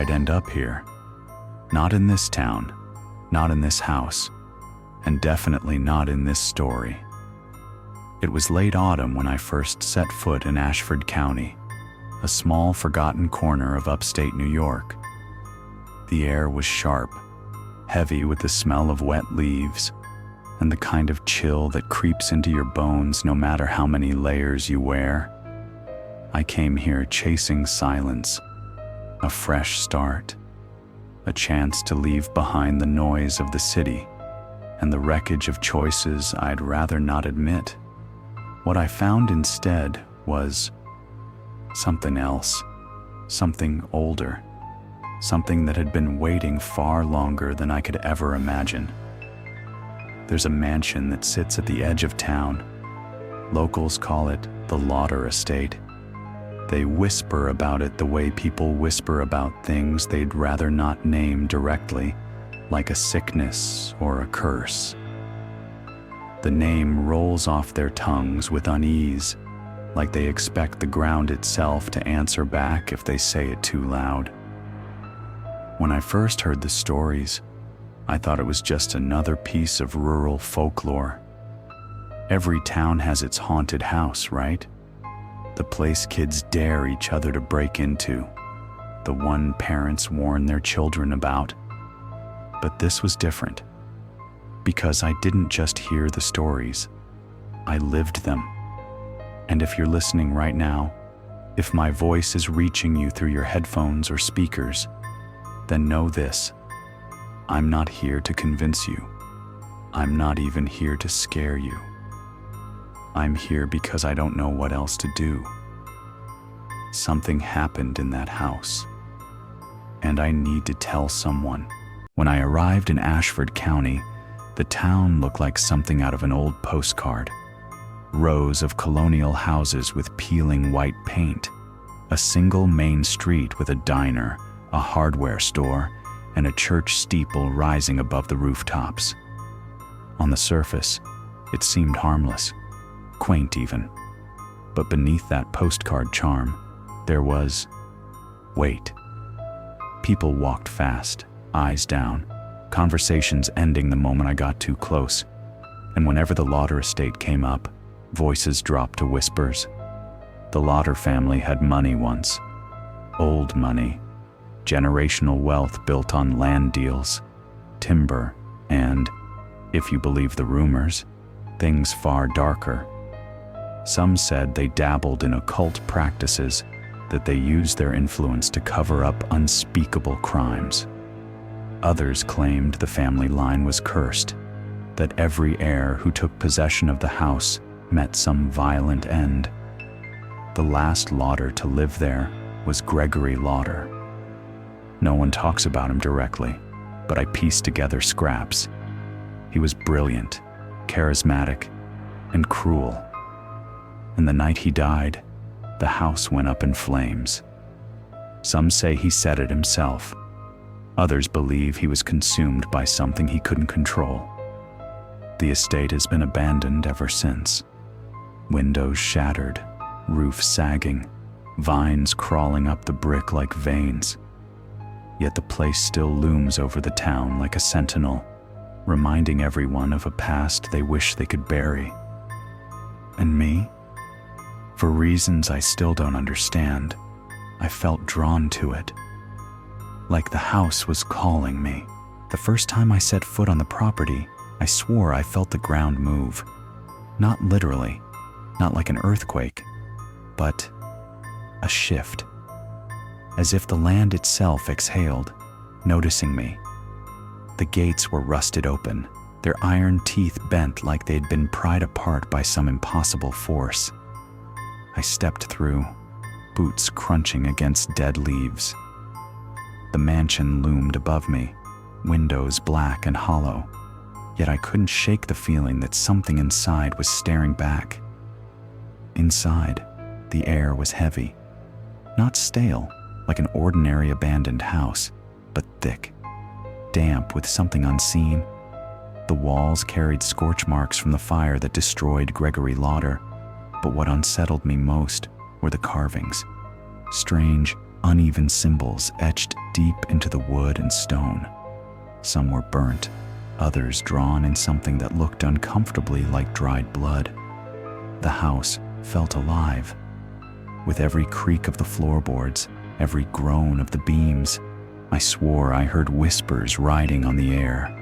I'd end up here. Not in this town, not in this house, and definitely not in this story. It was late autumn when I first set foot in Ashford County, a small forgotten corner of upstate New York. The air was sharp, heavy with the smell of wet leaves, and the kind of chill that creeps into your bones no matter how many layers you wear. I came here chasing silence, a fresh start, a chance to leave behind the noise of the city and the wreckage of choices I'd rather not admit. What I found instead was something else, something older, something that had been waiting far longer than I could ever imagine. There's a mansion that sits at the edge of town. Locals call it the Lauder Estate. They whisper about it the way people whisper about things they'd rather not name directly, like a sickness or a curse. The name rolls off their tongues with unease, like they expect the ground itself to answer back if they say it too loud. When I first heard the stories, I thought it was just another piece of rural folklore. Every town has its haunted house, right? The place kids dare each other to break into, the one parents warn their children about. But this was different, because I didn't just hear the stories, I lived them. And if you're listening right now, if my voice is reaching you through your headphones or speakers, then know this: I'm not here to convince you. I'm not even here to scare you. I'm here because I don't know what else to do. Something happened in that house, and I need to tell someone. When I arrived in Ashford County, the town looked like something out of an old postcard. Rows of colonial houses with peeling white paint, a single main street with a diner, a hardware store, and a church steeple rising above the rooftops. On the surface, it seemed harmless, quaint even. But beneath that postcard charm, there was weight. People walked fast, eyes down, conversations ending the moment I got too close. And whenever the Lauder Estate came up, voices dropped to whispers. The Lauder family had money once, old money, generational wealth built on land deals, timber, and, if you believe the rumors, things far darker. Some said they dabbled in occult practices, that they used their influence to cover up unspeakable crimes. Others claimed the family line was cursed, that every heir who took possession of the house met some violent end. The last Lauder to live there was Gregory Lauder. No one talks about him directly, but I pieced together scraps. He was brilliant, charismatic, and cruel. And the night he died, the house went up in flames. Some say he set it himself. Others believe he was consumed by something he couldn't control. The estate has been abandoned ever since. Windows shattered, roof sagging, vines crawling up the brick like veins. Yet the place still looms over the town like a sentinel, reminding everyone of a past they wish they could bury. And me? For reasons I still don't understand, I felt drawn to it. Like the house was calling me. The first time I set foot on the property, I swore I felt the ground move. Not literally, not like an earthquake, but a shift. As if the land itself exhaled, noticing me. The gates were rusted open, their iron teeth bent like they'd been pried apart by some impossible force. I stepped through, boots crunching against dead leaves. The mansion loomed above me, windows black and hollow, yet I couldn't shake the feeling that something inside was staring back. Inside, the air was heavy, not stale, like an ordinary abandoned house, but thick, damp with something unseen. The walls carried scorch marks from the fire that destroyed Gregory Lauder, but what unsettled me most were the carvings. Strange, uneven symbols etched deep into the wood and stone. Some were burnt, others drawn in something that looked uncomfortably like dried blood. The house felt alive. With every creak of the floorboards, every groan of the beams, I swore I heard whispers riding on the air.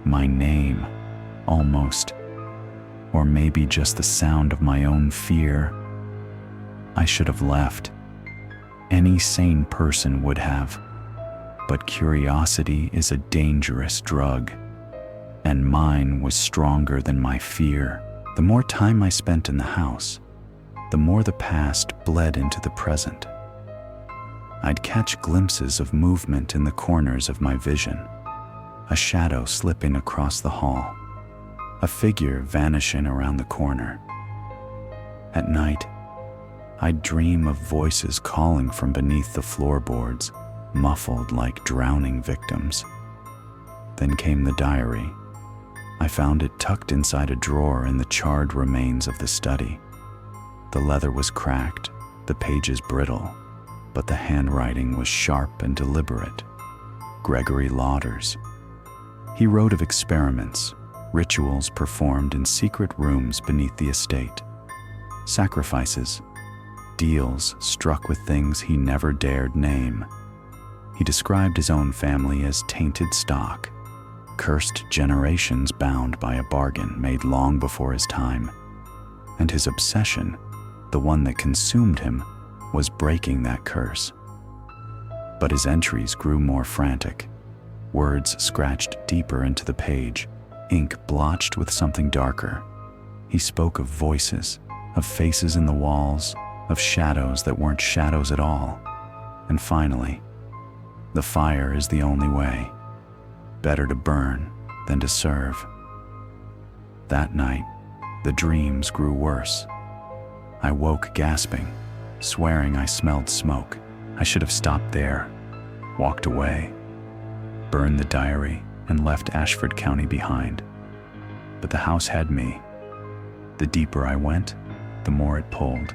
My name, almost. Or maybe just the sound of my own fear. I should have left. Any sane person would have. But curiosity is a dangerous drug, and mine was stronger than my fear. The more time I spent in the house, the more the past bled into the present. I'd catch glimpses of movement in the corners of my vision, a shadow slipping across the hall, a figure vanishing around the corner. At night, I'd dream of voices calling from beneath the floorboards, muffled like drowning victims. Then came the diary. I found it tucked inside a drawer in the charred remains of the study. The leather was cracked, the pages brittle, but the handwriting was sharp and deliberate. Gregory Lauder's. He wrote of experiments, rituals performed in secret rooms beneath the estate, sacrifices, deals struck with things he never dared name. He described his own family as tainted stock, cursed generations bound by a bargain made long before his time. And his obsession, the one that consumed him, was breaking that curse. But his entries grew more frantic. Words scratched deeper into the page, ink blotched with something darker. He spoke of voices, of faces in the walls, of shadows that weren't shadows at all. And finally, the fire is the only way. Better to burn than to serve. That night, the dreams grew worse. I woke gasping, swearing I smelled smoke. I should have stopped there, walked away, burned the diary, and left Ashford County behind. But the house had me. The deeper I went, the more it pulled.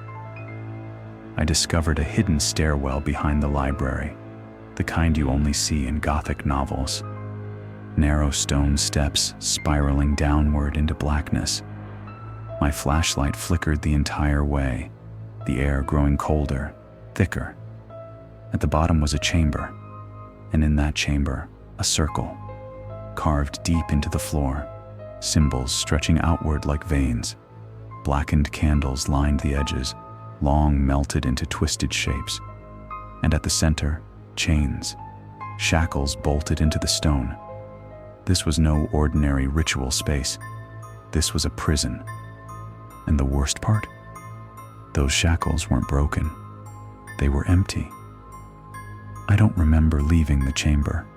I discovered a hidden stairwell behind the library, the kind you only see in Gothic novels. Narrow stone steps spiraling downward into blackness. My flashlight flickered the entire way, the air growing colder, thicker. At the bottom was a chamber, and in that chamber, a circle, carved deep into the floor, symbols stretching outward like veins. Blackened candles lined the edges, long melted into twisted shapes. And at the center, chains, shackles bolted into the stone. This was no ordinary ritual space. This was a prison. And the worst part? Those shackles weren't broken. They were empty. I don't remember leaving the chamber.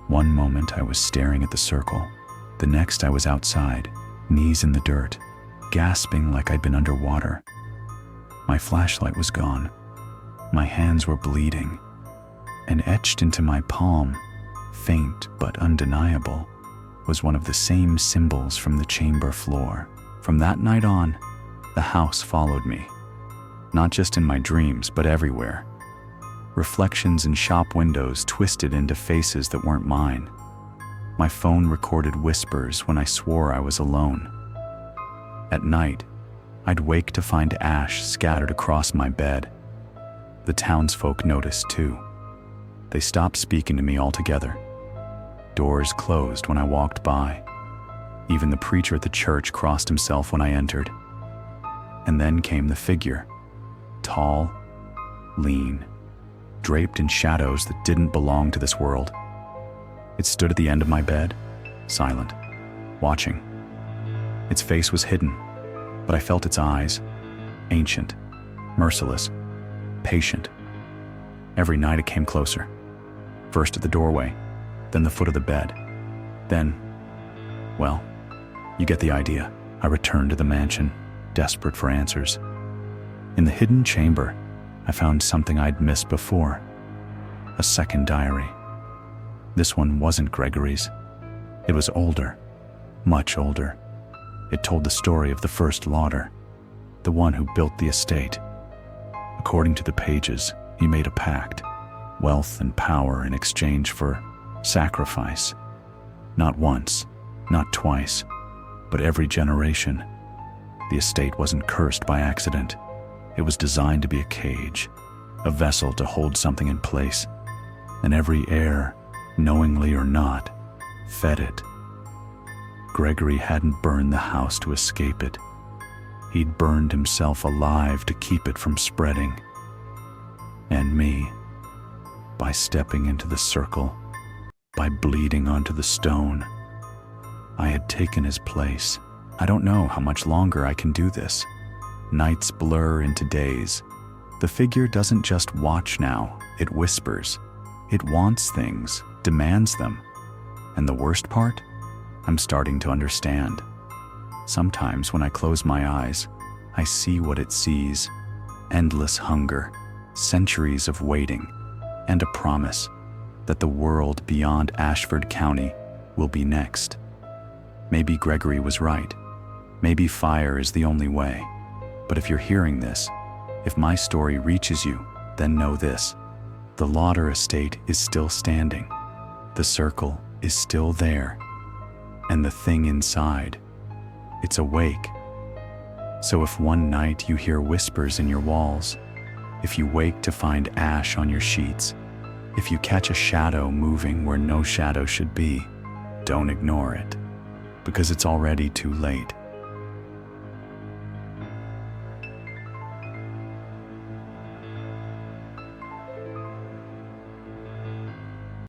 One moment I was staring at the circle. The next I was outside, knees in the dirt, gasping like I'd been underwater. My flashlight was gone. My hands were bleeding. And etched into my palm, faint but undeniable, was one of the same symbols from the chamber floor. From that night on, the house followed me. Not just in my dreams, but everywhere. Reflections in shop windows twisted into faces that weren't mine. My phone recorded whispers when I swore I was alone. At night, I'd wake to find ash scattered across my bed. The townsfolk noticed too. They stopped speaking to me altogether. Doors closed when I walked by. Even the preacher at the church crossed himself when I entered. And then came the figure, tall, lean, draped in shadows that didn't belong to this world. It stood at the end of my bed, silent, watching. Its face was hidden, but I felt its eyes, ancient, merciless, patient. Every night it came closer, first at the doorway, then the foot of the bed, then, well, you get the idea. I returned to the mansion, desperate for answers. In the hidden chamber, I found something I'd missed before, a second diary. This one wasn't Gregory's. It was older, much older. It told the story of the first Lauder, the one who built the estate. According to the pages, He made a pact, wealth and power in exchange for sacrifice. Not once, not twice, but every generation. The estate wasn't cursed by accident. It was designed to be a cage, a vessel to hold something in place, and every heir, knowingly or not, fed it. Gregory hadn't burned the house to escape it. He'd burned himself alive to keep it from spreading. And me, by stepping into the circle, by bleeding onto the stone, I had taken his place. I don't know how much longer I can do this. Nights blur into days. The figure doesn't just watch now, it whispers. It wants things, demands them. And the worst part? I'm starting to understand. Sometimes when I close my eyes, I see what it sees. Endless hunger, centuries of waiting, and a promise that the world beyond Ashford County will be next. Maybe Gregory was right. Maybe fire is the only way. But if you're hearing this, if my story reaches you, then know this. The Lauder Estate is still standing. The circle is still there. And the thing inside, it's awake. So if one night you hear whispers in your walls, if you wake to find ash on your sheets, if you catch a shadow moving where no shadow should be, don't ignore it, because it's already too late.